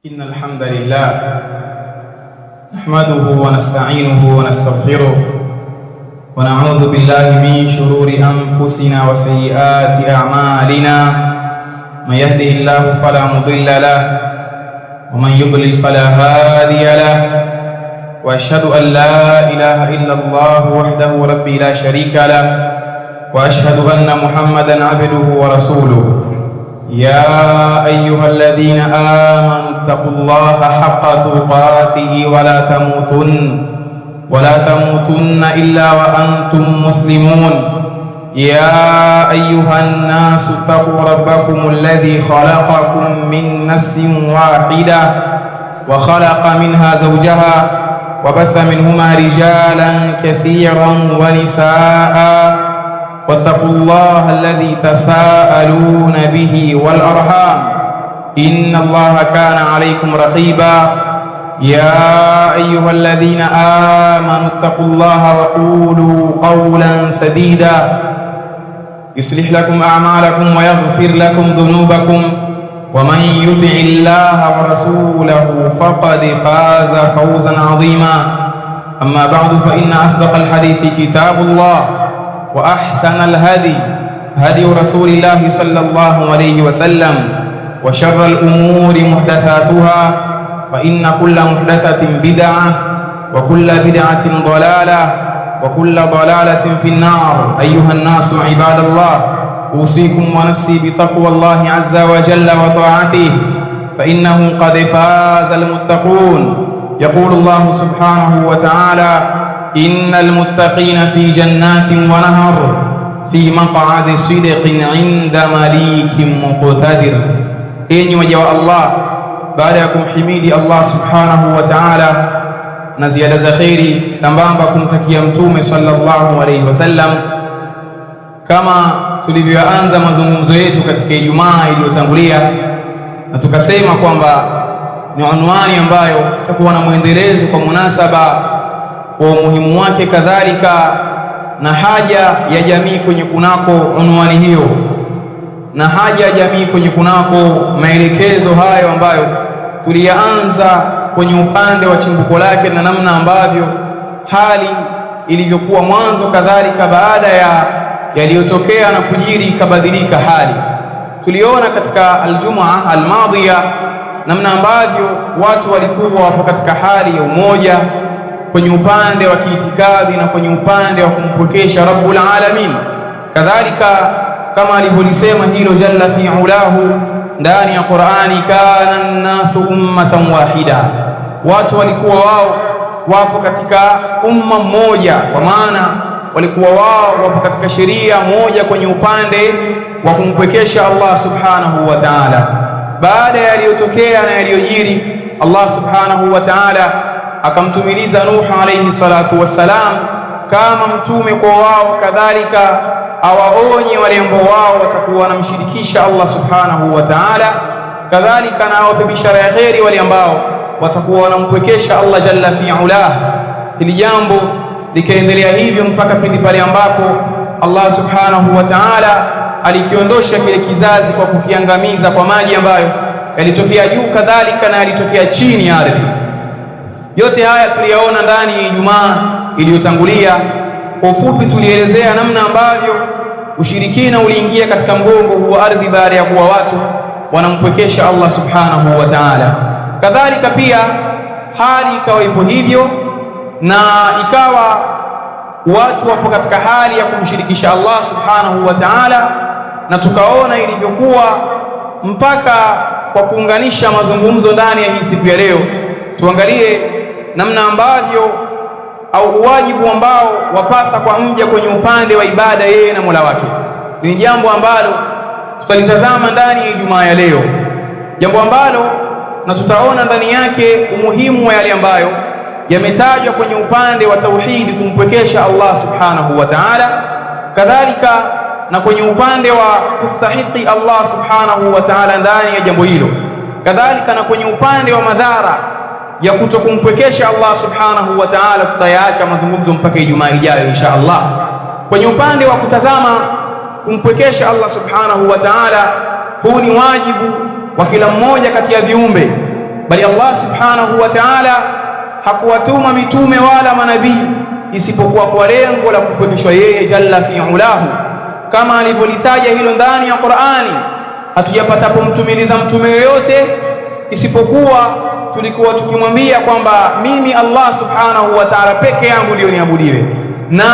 إن الحمد لله نحمده ونستعينه ونستغفره ونعوذ بالله من شرور أنفسنا وسيئات أعمالنا. من يهده الله فلا مضل له ومن يضلل فلا هادي له، وأشهد أن لا إله إلا الله وحده ربي لا شريك له، وأشهد أن محمدا عبده ورسوله. يا أيها الذين آمنوا اتقوا الله حق تقاته ولا تموتن إلا وأنتم مسلمون. يا أيها الناس اتقوا ربكم الذي خلقكم من نفس واحدة وخلق منها زوجها وبث منهما رجالا كثيرا ونساء، واتقوا الله الذي تساءلون به والأرحام إن الله كان عليكم رقيبا. يا أيها الذين آمنوا اتقوا الله وقولوا قولا سديدا يصلح لكم أعمالكم ويغفر لكم ذنوبكم، ومن يطع الله ورسوله فقد فاز فوزا عظيما. أما بعد، فإن أصدق الحديث كتاب الله، وأحسن الهدي هدي رسول الله صلى الله عليه وسلم، وشر الأمور محدثاتها، فإن كل محدثة بدعة، وكل بدعة ضلالة، وكل ضلالة في النار. أيها الناس عباد الله، أوصيكم ونفسي بتقوى الله عز وجل وطاعته، فإنه قد فاز المتقون. يقول الله سبحانه وتعالى: إن المتقين في جنات ونهر في مقعد صدق عند مليك مقتدر. Enyi waja wa Allah, baada ya kumhimidi Allah subhanahu wa ta'ala na ziada za khairi sambamba kumtakia mtume sallallahu alayhi wasallam, kama tulivyoanza mazungumzo yetu katika Ijumaa iliyotangulia, na tukasema kwamba ni unwani ambayo itakuwa na muendelezo kwa munasaba wa umuhimu wake, kadhalika na haja ya jamii kwenye kunako unwani hiyo, na haja ya jamii kwenye kunako maelekezo hayo ambayo tulianza kwenye upande wa chimbuko lake na namna ambavyo hali ilivyokuwa mwanzo, kadhalika baada ya yaliyotokea na kujiri ikabadilika hali. Tuliona katika aljumaa almadhiya namna ambavyo watu walikuwa wapo katika hali ya umoja kwenye upande wa kiitikadi na kwenye upande wa kumpokesha Rabbul Alamin, kadhalika kama alivyolisema hilo jalla fi ulahu ndani ya Qur'ani: kana an-nasu ummatan wahida, watu walikuwa wao wapo katika umma mmoja, kwa maana walikuwa wao wapo katika sheria moja kwenye upande wa kumpokesha Allah subhanahu wa ta'ala. Baada ya yaliyotokea na yaliyojiri, Allah subhanahu wa ta'ala akamtumiliza Nuh alayhi salatu wassalam kama mtume kwa wao, kadhalika awaonye wale ambao wao watakuwa wanamshirikisha Allah subhanahu wa ta'ala, kadhalika na awape bishara ya kheri wale ambao watakuwa wanampwekesha Allah jalla fi ulah. Hili jambo likaendelea hivyo mpaka pindi pale ambapo Allah subhanahu wa ta'ala alikiondosha kile kizazi kwa kukiangamiza kwa maji ambayo yalitokea juu, kadhalika na yalitokea chini ya ardhi. Yote haya tuliyaona ndani ya Ijumaa iliyotangulia. Kwa ufupi tulielezea namna ambavyo ushirikina uliingia katika mgongo wa ardhi baada ya kuwa watu wanampwekesha Allah subhanahu wa ta'ala. Kadhalika pia hali ikawa ipo hivyo, na ikawa watu wapo katika hali ya kumshirikisha Allah subhanahu wa ta'ala, na tukaona ilivyokuwa mpaka kwa kuunganisha mazungumzo ndani ya hii siku ya leo. Tuangalie namna ambavyo au wajibu ambao wapasa kwa mja kwenye upande wa ibada yeye na Mola wake. Ni jambo ambalo tutalitazama ndani ya Ijumaa ya leo, jambo ambalo na tutaona ndani yake umuhimu wa yale ambayo yametajwa kwenye upande wa tauhidi, kumpwekesha Allah subhanahu wa ta'ala, kadhalika na kwenye upande wa kustahiki Allah subhanahu wa ta'ala ndani ya jambo hilo, kadhalika na kwenye upande wa madhara ya kutokumpwekesha Allah subhanahu wa ta'ala. Tutayaacha mazungumzo mpaka Ijumaa ijayo insha Allah. Kwenye upande wa kutazama kumpwekesha Allah subhanahu wa ta'ala, huu ni wajibu wa kila mmoja kati ya viumbe, bali Allah subhanahu wa ta'ala hakuwatuma mitume wala manabii isipokuwa kwa lengo la kupwekeshwa yeye jalla fi ulahu, kama alivyolitaja hilo ndani ya Qur'ani. Hatujapatapo mtumiliza mtume yoyote isipokuwa tulikuwa tukimwambia kwamba mimi Allah subhanahu wa ta'ala peke yangu ndio niabudiwe, na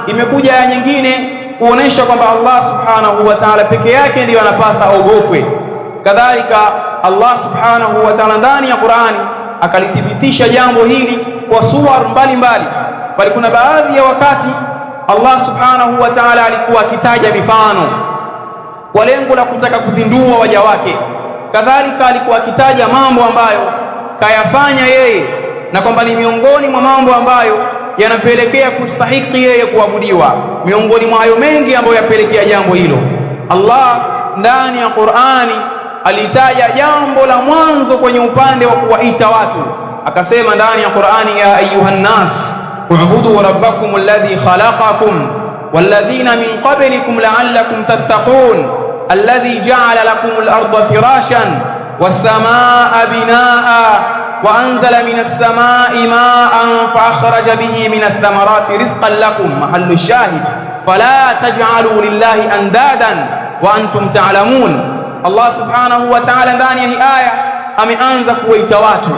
imekuja aya nyingine kuonesha kwamba Allah subhanahu wa ta'ala peke yake ndiyo anapasa aogopwe. Kadhalika Allah subhanahu wa ta'ala ndani ya Qur'ani akalithibitisha jambo hili kwa sura mbalimbali, bali kuna baadhi ya wakati Allah subhanahu wa ta'ala alikuwa akitaja mifano kwa lengo la kutaka kuzindua waja wake. Kadhalika alikuwa akitaja mambo ambayo kayafanya yeye na kwamba ni miongoni mwa mambo ambayo yanapelekea kustahiki yeye kuabudiwa. Miongoni mwa hayo mengi ambayo yapelekea jambo hilo, Allah ndani ya Qur'ani alitaja jambo la mwanzo kwenye upande wa kuwaita watu, akasema ndani ya Qur'ani, ya ayuhan nas u'budu rabbakum alladhi khalaqakum walladhina min qablikum la'allakum tattaqun alladhi ja'ala lakum al-ardha firashan was-samaa'a binaa'a wa anzala minas samaa'i maa'an fa akhraja bihi minas thamarati rizqan lakum mahallu shahid fala taj'alu lillahi andadan wa antum ta'lamun. Allah subhanahu wa ta'ala ndani ya hii aya ameanza kuwaita watu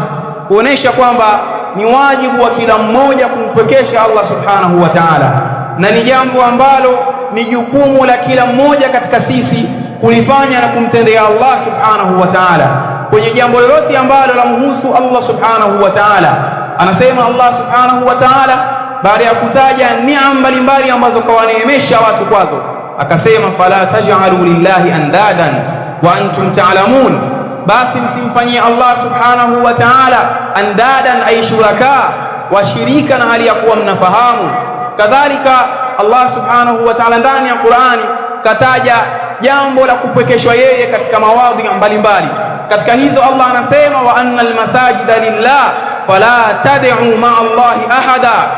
kuonesha kwamba ni wajibu wa kila mmoja kumpwekesha Allah subhanahu wa ta'ala, na ni jambo ambalo ni jukumu la kila mmoja katika sisi kulifanya na kumtendea Allah subhanahu wa ta'ala kwenye jambo lolote ambalo lamhusu Allah subhanahu wa ta'ala. Anasema Allah subhanahu wa ta'ala baada ya kutaja neema mbalimbali ambazo kawaneemesha watu kwazo, akasema fala taj'alu lillahi andadan wa antum ta'lamun, basi msimfanyie Allah subhanahu wa ta'ala andadan ay shuraka, washirika, na hali ya kuwa mnafahamu. Kadhalika Allah subhanahu wa ta'ala ndani ya Qur'ani kataja jambo la kupwekeshwa yeye katika mawadhi mbalimbali. Katika hizo Allah anasema wa annal masajida lillah fala tad'u ma'a Allahi ahada.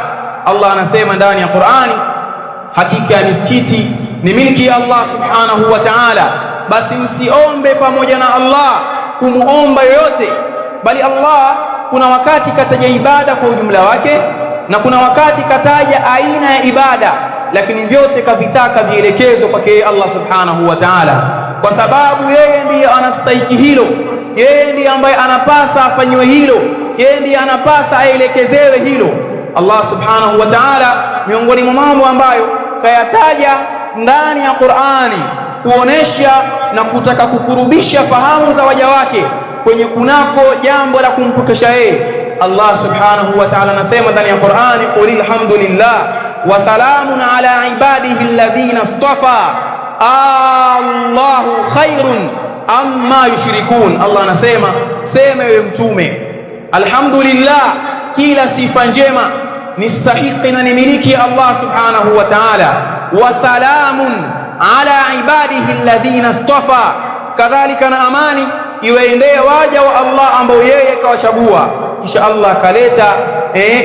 Allah anasema ndani ya Qur'ani, hakika misikiti ni milki ya Allah subhanahu wa ta'ala, basi msiombe pamoja na Allah kumuomba yoyote, bali Allah kuna wakati kataja ibada kwa ujumla wake na kuna wakati kataja aina ya ibada, lakini vyote kavitaka vielekezo kwake Allah subhanahu wa ta'ala, kwa sababu yeye ndiye anastahili hilo, yeye ndiye ambaye anapasa afanywe hilo, yeye ndiye anapasa aelekezewe hilo. Allah subhanahu wa ta'ala miongoni mwa mambo ambayo kayataja ndani ya Qur'ani kuonesha na kutaka kukurubisha fahamu za waja wake kwenye kunako jambo la kumpokesha yeye, Allah subhanahu wa ta'ala anasema ndani ya Qur'ani, qul alhamdulillah wa salamun ala ibadihi alladhina istafa Allahu khairun amma yushrikun. Allah anasema sema ewe mtume, alhamdulillah, kila sifa njema ni stahiki na ni miliki ya Allah subhanahu wa ta'ala, wa salamun ala ibadihi alladhina istafa, kadhalika na amani iwaendee waja wa Allah ambao yeye kawachagua. Kisha Allah akaleta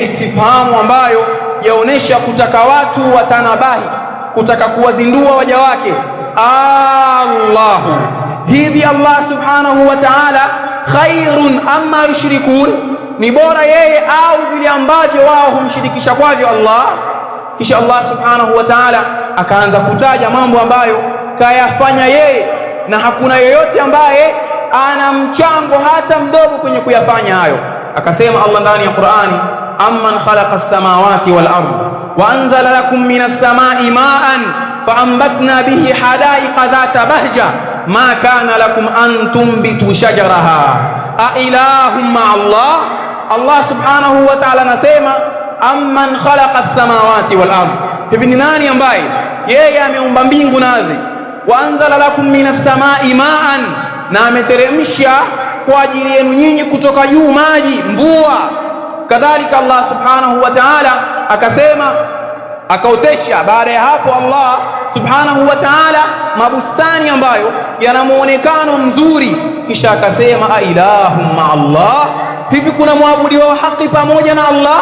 istifhamu ambayo yaonesha kutaka watu watanabahi, kutaka kuwazindua waja wake. Allahu, hivi Allah subhanahu wa ta'ala khairun amma yushrikun, ni bora yeye au vile ambavyo wao humshirikisha kwavyo Allah. Kisha Allah subhanahu wa ta'ala akaanza kutaja mambo ambayo kayafanya yeye na hakuna yoyote ambaye ana mchango hata mdogo kwenye kuyafanya hayo. Akasema Allah ndani ya Qur'ani, amman khalaqa as-samawati wal ardh wa anzala lakum minas samai ma'an faambatna bihi hadaiqa dhata bahja ma kana lakum an tumbitu shajaraha a ilahum ma'a Allah. Allah subhanahu wa ta'ala anasema amman khalaqa as-samawati wal ardh, hivi ni nani ambaye yeye ameumba mbingu na ardhi, wa anzala lakum minas samai ma'an, na ameteremsha kwa ajili yenu nyinyi kutoka juu maji, mvua. Kadhalika Allah subhanahu wa ta'ala akasema, akaotesha baada ya hapo Allah subhanahu wa ta'ala mabustani ambayo yana muonekano mzuri, kisha akasema a ilahum ma Allah, hivi kuna muabudiwa wa haki pamoja na Allah?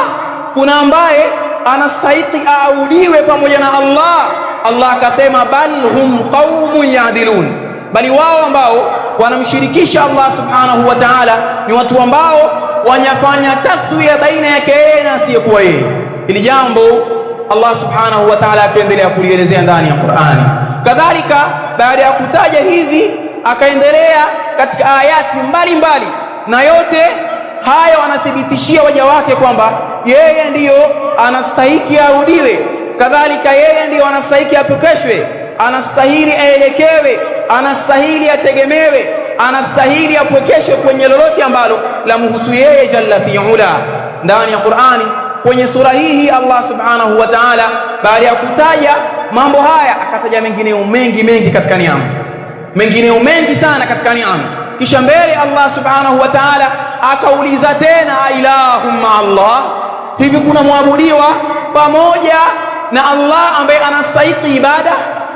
Kuna ambaye anastahili aabudiwe pamoja na Allah? Allah akasema bal hum qaumun ya'dilun, bali wao ambao wanamshirikisha Allah subhanahu wa ta'ala ni watu ambao wanafanya taswiya baina yake yeye na asiyekuwa yeye. Hili jambo Allah subhanahu wa ta'ala akaendelea kulielezea ndani ya Qur'ani. Kadhalika baada ya kutaja hivi akaendelea katika ayati mbalimbali, na yote hayo anathibitishia waja wake kwamba yeye ndiyo anastahili arudiwe, kadhalika yeye ndiyo anastahili apokeshwe, anastahili aelekewe, anastahili ategemewe, anastahili apokeshwe kwenye lolote ambalo la mhusu yeye jalla fi'ala. Ndani ya Qur'ani kwenye sura hii Allah subhanahu wa ta'ala baada ya kutaja mambo haya akataja mengineo mengi katika neema, mengineo mengi sana katika neema. Kisha mbele Allah subhanahu wa ta'ala akauliza tena, ilahum ma Allah, hivi kuna muabudiwa pamoja na Allah ambaye anastahili ibada?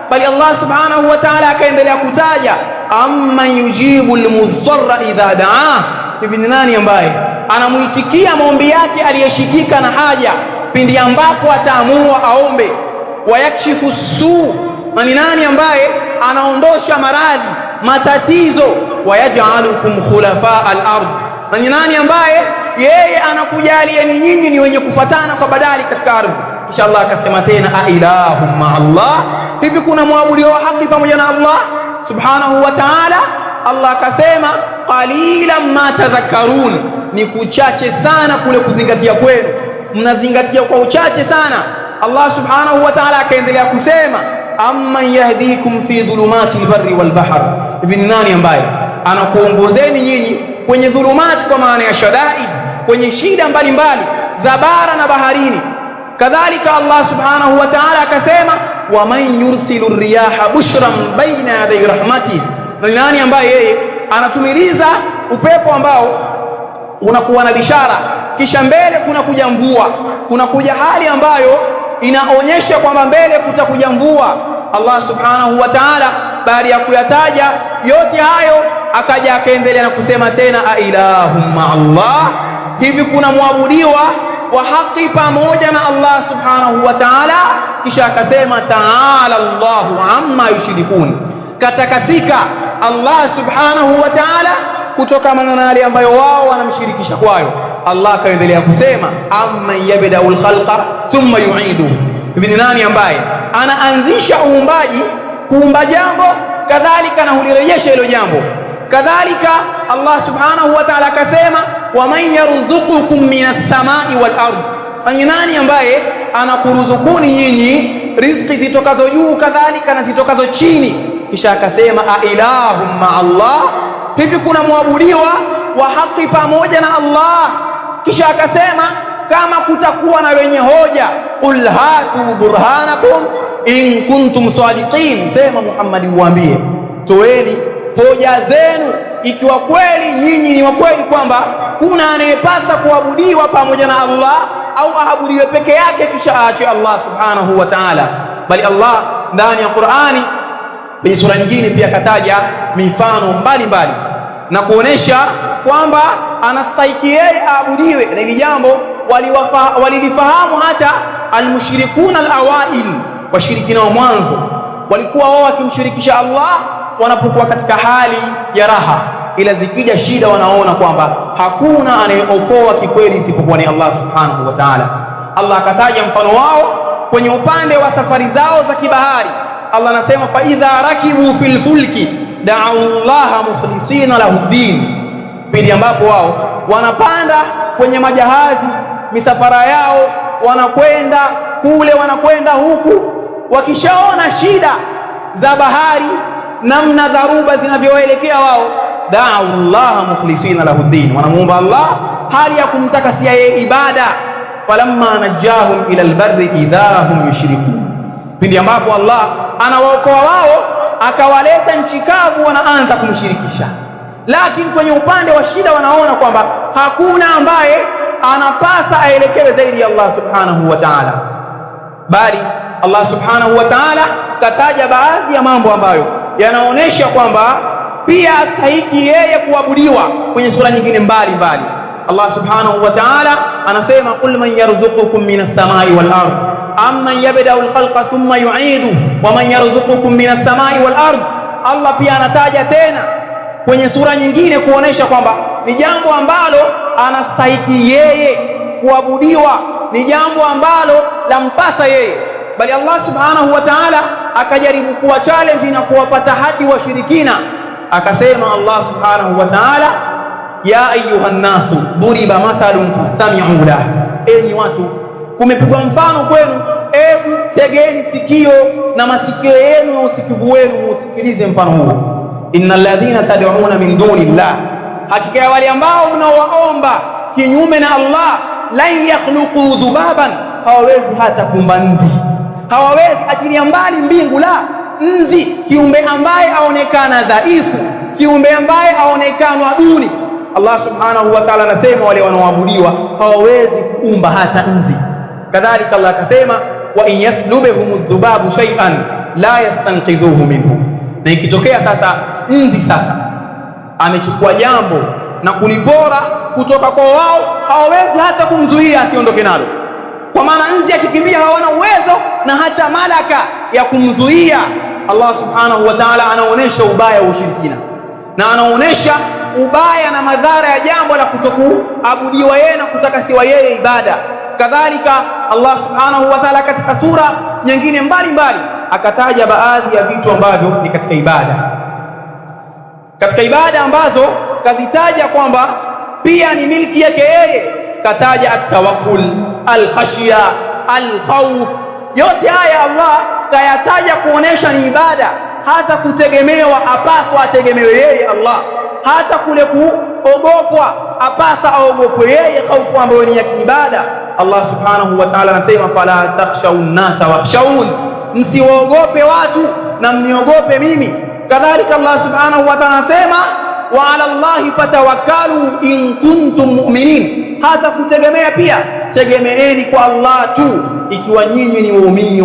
Bali Allah subhanahu wa ta'ala akaendelea kutaja, amman yujibu almudharra idha daa, hivi ni nani ambaye anamuitikia maombi yake aliyeshikika na haja pindi ambapo ataamua aombe? Wayakshifu suu, na ni nani ambaye anaondosha maradhi matatizo? Wayaj'alukum khulafa al-ard, na ni nani ambaye yeye anakujalieni nyinyi ni wenye kufatana kwa badali katika ardhi? Kisha Allah akasema tena, ilahum ma Allah, hivi kuna muabudu wa haki pamoja na Allah subhanahu wa ta'ala? Allah akasema, qalilan ma tadhakkarun, ni kuchache sana kule kuzingatia kwenu, mnazingatia kwa uchache sana. Allah subhanahu wa ta'ala akaendelea kusema, amman yahdikum fi dhulumati albarri walbahr, hivi ni nani ambaye anakuongozeni nyinyi kwenye dhulumati, kwa maana ya shadaid, kwenye shida mbalimbali za bara na baharini? Kadhalika Allah subhanahu wa ta'ala akasema, wa man yursilu riyaha bushran baina yaday rahmati, ni nani ambaye yeye anatumiliza upepo ambao unakuwa na bishara, kisha mbele kuna kuja mvua, kuna kuja hali ambayo inaonyesha kwamba mbele kutakuja mvua. Allah subhanahu wa ta'ala baada ya kuyataja yote hayo akaja akaendelea na kusema tena, ilahum ma Allah, hivi kuna muabudiwa wa haki pamoja na Allah subhanahu wa ta'ala? Kisha akasema, ta'ala Allahu amma yushrikun, katakasika Allah subhanahu wa ta'ala kutokana na yale ambayo wao wanamshirikisha kwayo. Allah akaendelea kusema, amman yabda'ul khalqa thumma yu'idu, hivi ni nani ambaye anaanzisha uumbaji, kuumba jambo kadhalika na hulirejesha hilo jambo? Kadhalika Allah subhanahu wa ta'ala akasema, wa man yarzuqukum minas samai wal ard, ni nani ambaye anakuruzukuni nyinyi riziki zitokazo juu kadhalika na zitokazo chini? Kisha akasema, ilahum ma Allah, hivi kuna muabudiwa wa haki pamoja na Allah? Kisha akasema, kama kutakuwa na wenye hoja, qul hatu burhanakum in kuntum sadiqin, sema Muhammad uambie, toeni hoja zenu ikiwa kweli nyinyi ni wa kweli kwamba kuna anayepasa kuabudiwa pamoja na Allah au aabudiwe peke yake kisha aache Allah subhanahu wa ta'ala. Bali Allah ndani ya Qur'ani kwenye sura nyingine pia kataja mifano mbalimbali na kuonesha kwamba anastahili yeye aabudiwe, na hili jambo walilifahamu hata almushrikuna alawail, washirikina wa mwanzo walikuwa wao wakimshirikisha Allah wanapokuwa katika hali ya raha, ila zikija shida wanaona kwamba hakuna anayeokoa kikweli isipokuwa ni Allah subhanahu wa ta'ala. Allah akataja mfano wao kwenye upande wa safari zao za kibahari. Allah anasema, fa idha rakibu fil fulki da'u Allah mukhlisina lahu din, pindi ambapo wao wanapanda kwenye majahazi, misafara yao, wanakwenda kule wanakwenda huku, wakishaona shida za bahari namna dharuba zinavyoelekea wao, da'u Allah mukhlisina lahu din, wanamuomba Allah hali ya kumtakasia yeye ibada. Falamma najahum ila albarri idahum yushrikun, pindi ambapo Allah anawaokoa wao akawaleta nchi kavu, wanaanza kumshirikisha. Lakini kwenye upande wa shida wanaona kwamba hakuna ambaye anapasa aelekewe zaidi ya Allah subhanahu wa ta'ala. Bali Allah subhanahu wa ta'ala kataja baadhi ya mambo ambayo yanaonesha kwamba pia astahiki yeye kuabudiwa kwenye sura nyingine mbalimbali. Allah subhanahu wa ta'ala anasema, qul man yarzuqukum minas samai wal ard amman yabda'ul khalqa thumma yu'idu wa man yarzuqukum minas samai wal ard. Allah pia anataja tena kwenye sura nyingine kuonesha kwamba ni jambo ambalo anastahili yeye kuabudiwa, ni jambo ambalo lampasa yeye. Bali Allah subhanahu wa ta'ala akajaribu kuwa challenge na kuwapata hadi washirikina, akasema Allah subhanahu wa ta'ala, ya ayuhan nasu duriba mathalun fastami'u lahu, enyi watu kumepigwa mfano kwenu, hebu tegeni sikio na masikio yenu na usikivu wenu usikilize mfano huo. Innal ladhina tad'una min dunillah, hakika ya wale ambao mnaowaomba kinyume na Allah, lan yakhluqu dhubaban, hawawezi hata kuumba nzi, hawawezi achilia mbali mbingu, la nzi, kiumbe ambaye aonekana dhaifu, kiumbe ambaye aonekana duni. Allah subhanahu wa ta'ala anasema wale wanaoabudiwa hawawezi kuumba hata nzi. Kadhalika Allah akasema, wa in yaslubhum adh-dhubabu shay'an la yastanqidhuhu minhu, na ikitokea sasa nzi sasa amechukua jambo na kulipora kutoka kwa wao, hawawezi hata kumzuia asiondoke nalo. Kwa maana nzi akikimbia hawana uwezo na hata malaka ya kumzuia. Allah subhanahu wa ta'ala anaonesha ubaya wa ushirikina na anaonesha ubaya na madhara ya jambo la kutokuabudiwa yeye na kutakasiwa yeye ibada. Kadhalika Allah subhanahu wa ta'ala katika sura nyingine mbalimbali akataja baadhi ya vitu ambavyo ni katika ibada ambazo kazitaja kwamba pia ni milki yake yeye. Kataja at-tawakkul, al-khashya, al-khawf, yote haya Allah kayataja kuonesha ni ibada. Hata kutegemewa apaswa ategemewe yeye Allah, hata kule kuogopwa apasa aogopwe yeye, hofu ambayo ni ya ibada. Allah subhanahu wa ta'ala anasema, fala takhshawun nasa wakhshawun, msiwaogope watu na mniogope mimi. Kadhalika Allah subhanahu wa ta'ala anasema, wa 'ala Allahi fatawakkalu in kuntum mu'minin, hata kutegemea pia tegemeeni kwa Allah tu ikiwa nyinyi ni waumini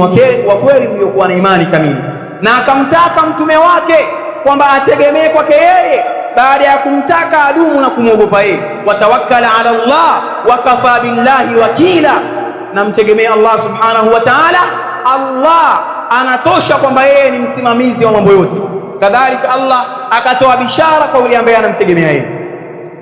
wa kweli mliokuwa na imani kamili. Na akamtaka mtume wake kwamba ategemee kwake yeye baada ya kumtaka adumu na kumwogopa yeye. Watawakkala 'ala Allah wa kafa billahi wakila, na mtegemee Allah subhanahu wa ta'ala, Allah anatosha kwamba yeye ni msimamizi wa mambo yote. Kadhalika Allah akatoa bishara kwa yule ambaye anamtegemea yeye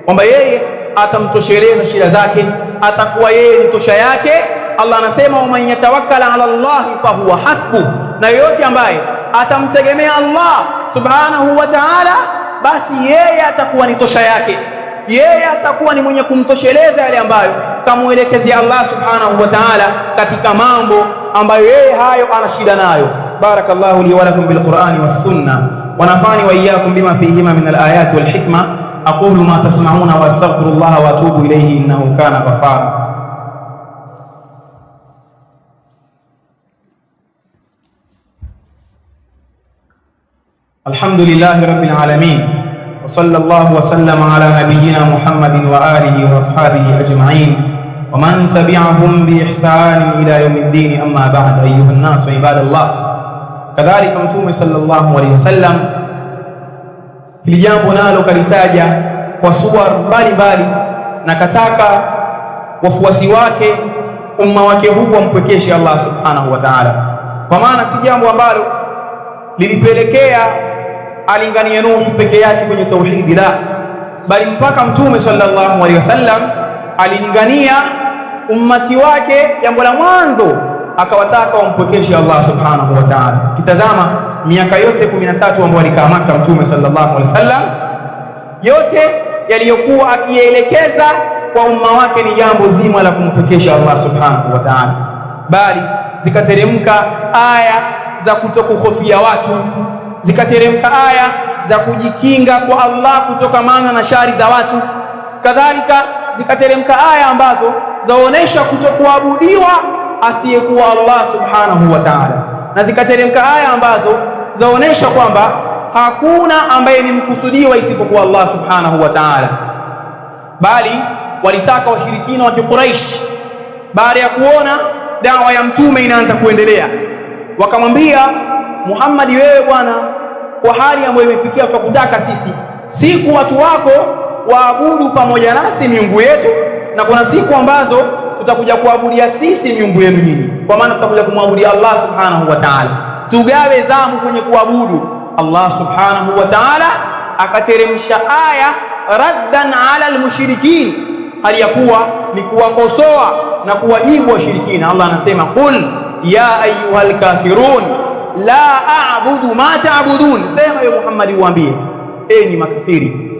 kwamba yeye atamtosheleza shida zake, atakuwa yeye ni tosha yake. Allah anasema, wa man yatawakkala 'ala Allah fa huwa hasbuh, na yote ambaye atamtegemea Allah subhanahu wa ta'ala, basi yeye atakuwa ni tosha yake, yeye atakuwa ni mwenye kumtosheleza yale ambayo kamuelekezea Allah subhanahu wa ta'ala katika mambo ambayo yeye hayo ana shida nayo. Barakallahu li wa lakum bil Qur'ani was sunnah wa nafani wa iyyakum bima fihima min al ayati wal hikma. aqulu ma tasma'una wa astaghfirullaha wa atubu ilayhi innahu kana ghaffara. الحمد لله رب العالمين، وصلى الله وسلم على نبينا محمد وآله وأصحابه أجمعين ومن تبعهم بإحسان إلى يوم الدين. أما بعد، أيها الناس وعباد الله، كذلك متوم صلى الله عليه وسلم hili jambo nalo kalitaja kwa sura mbalimbali na kataka wafuasi wake, umma wake huu wampwekeshe Allah subhanahu wa ta'ala, kwa maana si jambo ambalo lilipelekea alinganie Nuhu peke yake kwenye tauhidi, la bali mpaka mtume sallallahu alaihi wasallam alilingania ummati wake. Jambo la mwanzo akawataka wampwekeshe Allah subhanahu wa ta'ala. Kitazama miaka yote 13 ambayo alikaa Maka mtume sallallahu alaihi wasallam, yote yaliyokuwa akielekeza kwa umma wake ni jambo zima la kumpwekesha Allah subhanahu wa ta'ala, bali zikateremka aya za kutokuhofia watu, zikateremka aya za kujikinga kwa Allah kutokamana na shari za watu. Kadhalika zikateremka aya ambazo zaonesha kutokuabudiwa asiyekuwa Allah subhanahu wa ta'ala, na zikateremka aya ambazo zaonesha kwamba hakuna ambaye ni mkusudiwa isipokuwa Allah subhanahu wa ta'ala. Bali walitaka washirikina wa Quraysh, baada ya kuona dawa ya mtume inaanza kuendelea, wakamwambia Muhammad, wewe bwana, kwa hali ambayo imefikia kwa kutaka siku watu wako waabudu pamoja nasi miungu yetu, na kuna siku ambazo tutakuja kuabudia sisi miungu yenu nyinyi, kwa maana tutakuja kumwabudia Allah subhanahu wa ta'ala. Tugawe zamu kwenye kuabudu Allah subhanahu wa ta'ala akateremsha aya raddan ala almushrikin, hali ya kuwa ni kuwakosoa na kuwajibu washirikina. Allah anasema qul ya ayyuhal kafirun la a'budu ma ta'budun, sema ya Muhammad uambie enyi makafiri,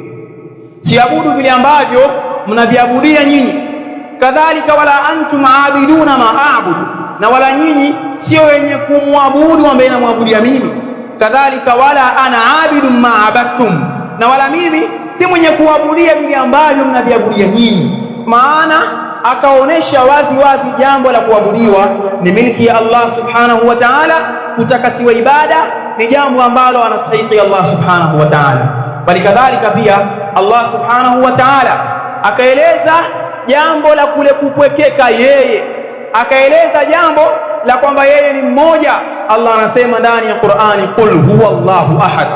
siabudu vile ambavyo mnaviabudia nyinyi, kadhalika wala antum aabiduna ma a'budu, na wala nyinyi sio wenye kumwabudu ambaye namwabudia mimi, kadhalika wala ana abidu ma abadtum, na wala mimi si mwenye kuabudia vile ambavyo mnaviabudia nyinyi. Maana akaonesha wazi wazi jambo la kuabudiwa ni milki ya Allah subhanahu wa ta'ala, kutakasiwa ibada ni jambo ambalo anastahili Allah subhanahu wa ta'ala. Bali kadhalika pia Allah subhanahu wa ta'ala akaeleza jambo la kule kupwekeka yeye, akaeleza jambo la kwamba yeye ni mmoja. Allah anasema ndani ya Qur'ani, qul huwa Allahu ahad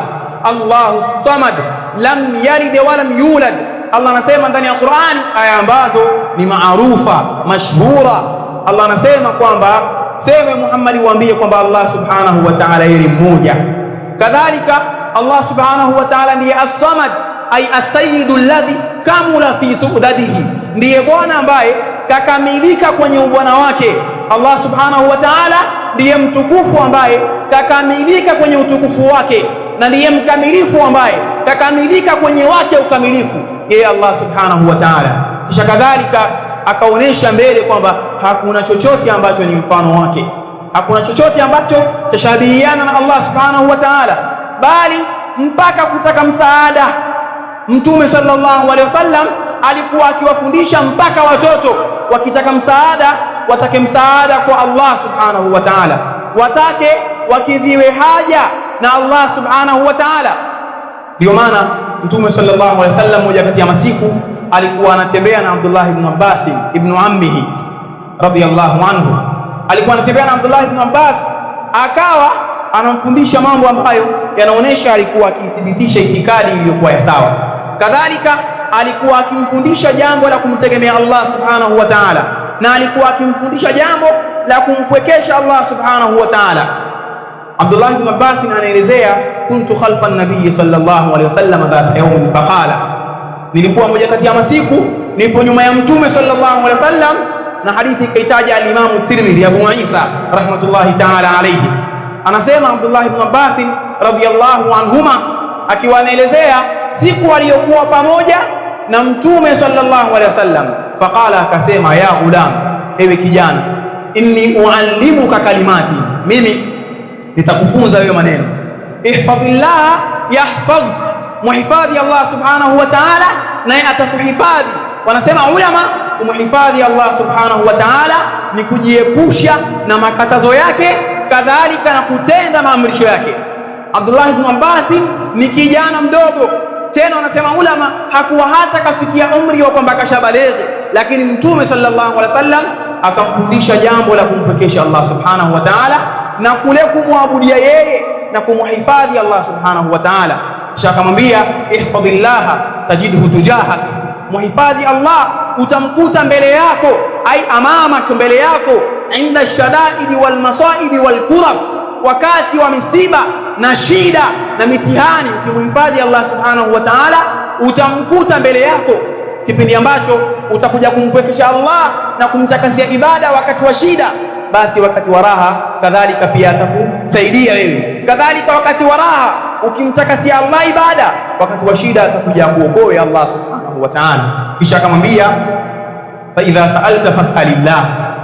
Allahu samad lam yalid wa lam yulad. Allah anasema ndani ya Qur'ani aya ambazo ni maarufa mashhura. Allah anasema kwamba sema Muhammad uambie kwamba Allah subhanahu wa ta'ala yeye ni mmoja. Kadhalika Allah subhanahu wa ta'ala ndiye as-samad, ay as-sayyidu alladhi kamula fi su'dadihi, ndiye bwana ambaye kakamilika kwenye ubwana wake. Allah subhanahu wa ta'ala ndiye mtukufu ambaye kakamilika kwenye utukufu wake, na ndiye mkamilifu ambaye kakamilika kwenye wake ukamilifu, yeye Allah subhanahu wa ta'ala. Kisha kadhalika akaonesha mbele kwamba hakuna chochote ambacho ni mfano wake, hakuna chochote ambacho tashabihiana na Allah subhanahu wa ta'ala, bali mpaka kutaka msaada Mtume sallallahu alaihi wasallam alikuwa akiwafundisha mpaka watoto wakitaka msaada watake msaada kwa Allah subhanahu wa ta'ala, watake wakidhiwe haja na Allah subhanahu wa ta'ala. Ndio maana Mtume sallallahu alaihi wasallam moja kati ya masiku alikuwa anatembea na Abdullah ibn Abbas ibn ammihi radiyallahu anhu, alikuwa anatembea na Abdullah ibn Abbas, akawa anamfundisha mambo ambayo yanaonesha alikuwa akithibitisha itikadi iliyokuwa ya sawa. Kadhalika alikuwa akimfundisha jambo la kumtegemea Allah subhanahu wa ta'ala, na alikuwa akimfundisha jambo la kumpwekesha Allah subhanahu wa ta'ala. Abdullah ibn Abbas anaelezea, kuntu khalfa an-nabiy sallallahu alayhi wasallam dhata yawm faqala, nilikuwa moja kati ya masiku nipo nyuma ya Mtume sallallahu alayhi wasallam, na hadithi kaitaja al-Imam at-Tirmidhi Abu Isa rahmatullahi ta'ala alayhi. Anasema Abdullah ibn Abbas radiyallahu anhuma akiwa anaelezea siku aliyokuwa pamoja na Mtume sallallahu alayhi wasallam, faqala, akasema, ya ghulam, ewe kijana, inni uallimuka kalimati, mimi nitakufunza wewe maneno. Ihfadhillah yahfaz, muhifadhi Allah subhanahu wa ta'ala naye atakuhifadhi. Wanasema ulama, kumhifadhi Allah subhanahu wa ta'ala ni kujiepusha na makatazo yake, kadhalika na kutenda maamrisho yake. Abdullah ibn Abbas ni kijana mdogo, tena wanasema ulama hakuwa hata kafikia umri wa kwamba kashabaleze, lakini Mtume sallallahu alaihi wasallam akamfundisha jambo la kumpekesha Allah subhanahu wa ta'ala na kule kumwabudia yeye na kumhifadhi Allah subhanahu wa ta'ala. Kisha akamwambia, ihfadhillah tajidhu tujahak, muhifadhi Allah utamkuta mbele yako, ai amamak, mbele yako, inda shadaidi wal masaidi wal kurab, wakati wa misiba na shida na mitihani. Ukimhifadhi Allah subhanahu wa ta'ala utamkuta mbele yako, kipindi ambacho utakuja kumpwekesha Allah na kumtakasia ibada wakati wa shida, basi wakati wa raha kadhalika pia atakusaidia wewe. Kadhalika wakati wa raha ukimtakasia Allah ibada, wakati wa shida atakuja kuokoa Allah subhanahu wa ta'ala. Kisha akamwambia, fa idha sa'alta fas'alillah,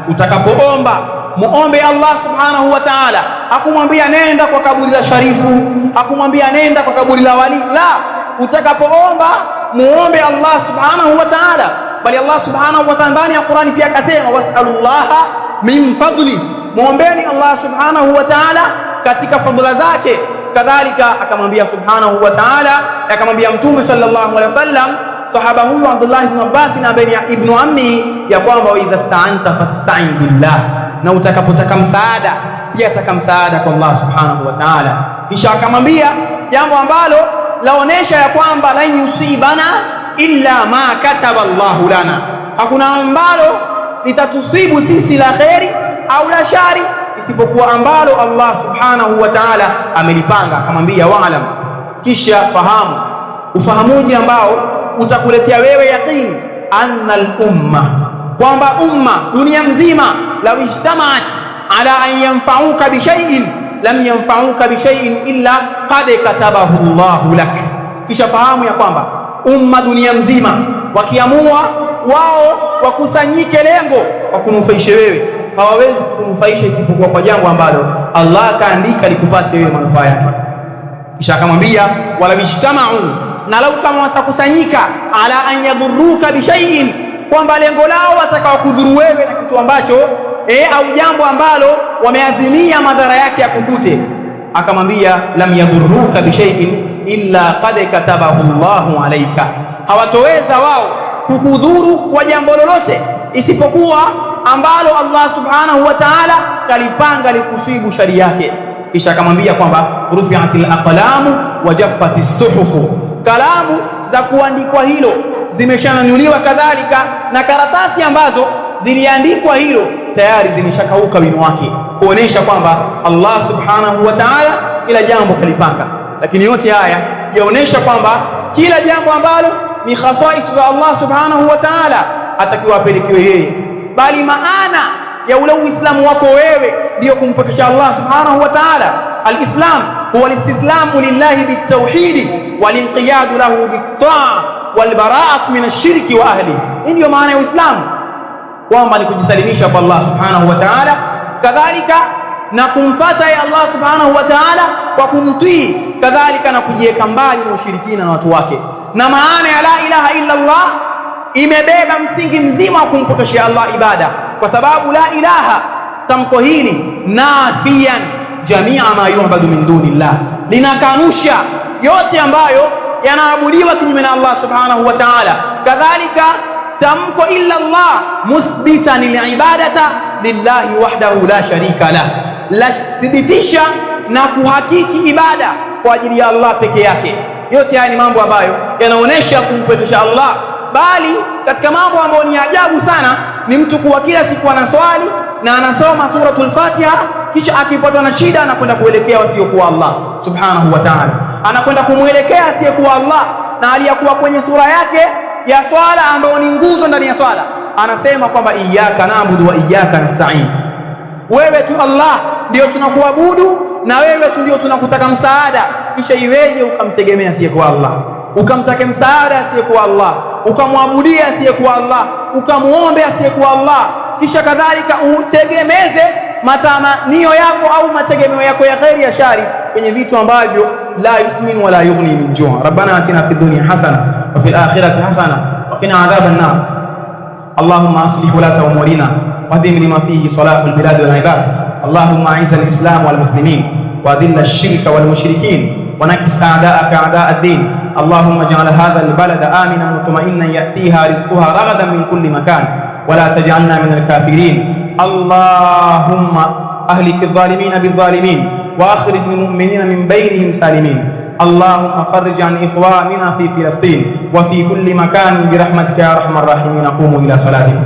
utakapoomba muombe Allah subhanahu wa ta'ala. Hakumwambia nenda kwa kaburi la sharifu, hakumwambia nenda kwa kaburi la wali, la, utakapoomba muombe Allah subhanahu wa ta'ala. Bali Allah subhanahu wa ta'ala ndani ya Qur'ani pia akasema, was'alullaha min fadli, muombeni Allah subhanahu wa ta'ala katika fadhila zake. Kadhalika akamwambia subhanahu wa ta'ala, akamwambia Mtume sallallahu alaihi wasallam sahaba huyu Abdullah ibn Abbas na ibn ammi, ya kwamba wa idha sta'anta fasta'in billah, na utakapotaka msaada pia taka msaada kwa Allah subhanahu wa ta'ala. Kisha akamwambia jambo ambalo laonesha ya kwamba la yusibana illa ma kataba Allahu lana, hakuna ambalo litatusibu sisi la khairi au la shari isipokuwa ambalo Allah subhanahu wa ta'ala amelipanga. Akamwambia wa'lam, kisha fahamu, ufahamuji ambao utakuletea wewe yaqini anna al-umma, kwamba umma dunia mzima law ijtama'at ala an yanfa'uka bi shay'in lam yanfa'uka bi shay'in illa qad katabahu Allahu lak. Kisha fahamu ya kwamba umma dunia mzima wakiamua wao wakusanyike lengo wakunufaishe wewe, hawawezi kukunufaisha isipokuwa kwa jambo ambalo Allah kaandika likupate wewe manufaa yake. Kisha akamwambia wala bijtama'u, na lau kama watakusanyika ala an yadhurruka bi shay'in, kwamba lengo lao watakao kudhuru wewe na kitu ambacho au jambo ambalo wameazimia madhara yake yakukute, akamwambia lam yadhurruka bi shay'in illa qad katabahu Allahu alayka, hawatoweza wao kukudhuru kwa jambo lolote isipokuwa ambalo Allah subhanahu wa ta'ala kalipanga likusibu shari yake. Kisha akamwambia kwamba rufi'atil aqlamu wa jaffatis suhufu, kalamu za kuandikwa hilo zimeshanyanyuliwa, kadhalika na karatasi ambazo ziliandikwa hilo tayari zimeshakauka wino wake, kuonesha kwamba Allah subhanahu wa ta'ala kila jambo kalipanga. Lakini yote haya yaonesha kwamba kila jambo ambalo ni khasais za Allah subhanahu wa ta'ala atakiwa apelekewe yeye, bali maana ya ule Uislamu wako wewe ndio kumpokesha Allah subhanahu wa ta'ala. Al-Islam huwa al-istislamu lillahi bit-tauhid wal-inqiyad lahu bit-ta'a wal-bara'ah min ash-shirki wa ahlihi. Hii ndio maana ya Uislamu, kwamba ni kujisalimisha kwa Allah subhanahu wa ta'ala, kadhalika na kumfuata Allah subhanahu wa ta'ala kwa kumtii, kadhalika na kujiweka mbali na ushirikina na watu wake. Na maana ya la ilaha illa Allah imebeba msingi mzima wa kumpokeshia Allah ibada, kwa sababu la ilaha, tamko hili nafiyan jamia ma yu'badu min dunillah, linakanusha yote ambayo yanaabudiwa kinyume na Allah subhanahu wa ta'ala. Kadhalika tamko illa Allah musbitan lilibadata lillahi wahdahu la sharika lah, la thibitisha na kuhakiki ibada kwa ajili ya Allah peke yake. Yote haya ni mambo ambayo yanaonesha kumpokesha Allah, bali katika mambo ambayo ni ajabu sana ni mtu kuwa kila siku anaswali na anasoma suratul Fatiha, kisha akipatwa na shida anakwenda kuelekea wasiokuwa Allah subhanahu wa ta'ala, anakwenda kumuelekea asiyekuwa Allah, na aliyakuwa kwenye sura yake ya swala ambayo ni nguzo ndani ya swala anasema kwamba iyyaka na'budu wa iyyaka nasta'in, wewe tu Allah ndio tunakuabudu na wewe tu ndio tunakutaka msaada. Kisha iweje ukamtegemea asiyekuwa Allah, ukamtaka msaada asiyekuwa Allah, ukamwabudia asiyekuwa Allah, ukamuombe asiyekuwa Allah, kisha kadhalika utegemeze matamanio yako au mategemeo yako ya khairi ya shari kwenye vitu ambavyo la yusmin wala yughni min ju'. Rabbana atina fid dunya hasana wa fil akhirati hasana wa qina adhaban nar. Allahumma aslih walata umurina wahdina lima fihi salahul bilad wal ibad. Allahumma a'izz al-islam wal muslimin wa adhill ash-shirka wal mushrikin ونكس أعداءك أعداء الدين. اللهم اجعل هذا البلد آمنا مطمئنا يأتيها رزقها رغدا من كل مكان ولا تجعلنا من الكافرين. اللهم أهلك الظالمين بالظالمين وأخرج المؤمنين من بينهم سالمين. اللهم فرج عن إخواننا في فلسطين وفي كل مكان برحمتك يا أرحم الراحمين. قوموا إلى صلاتكم.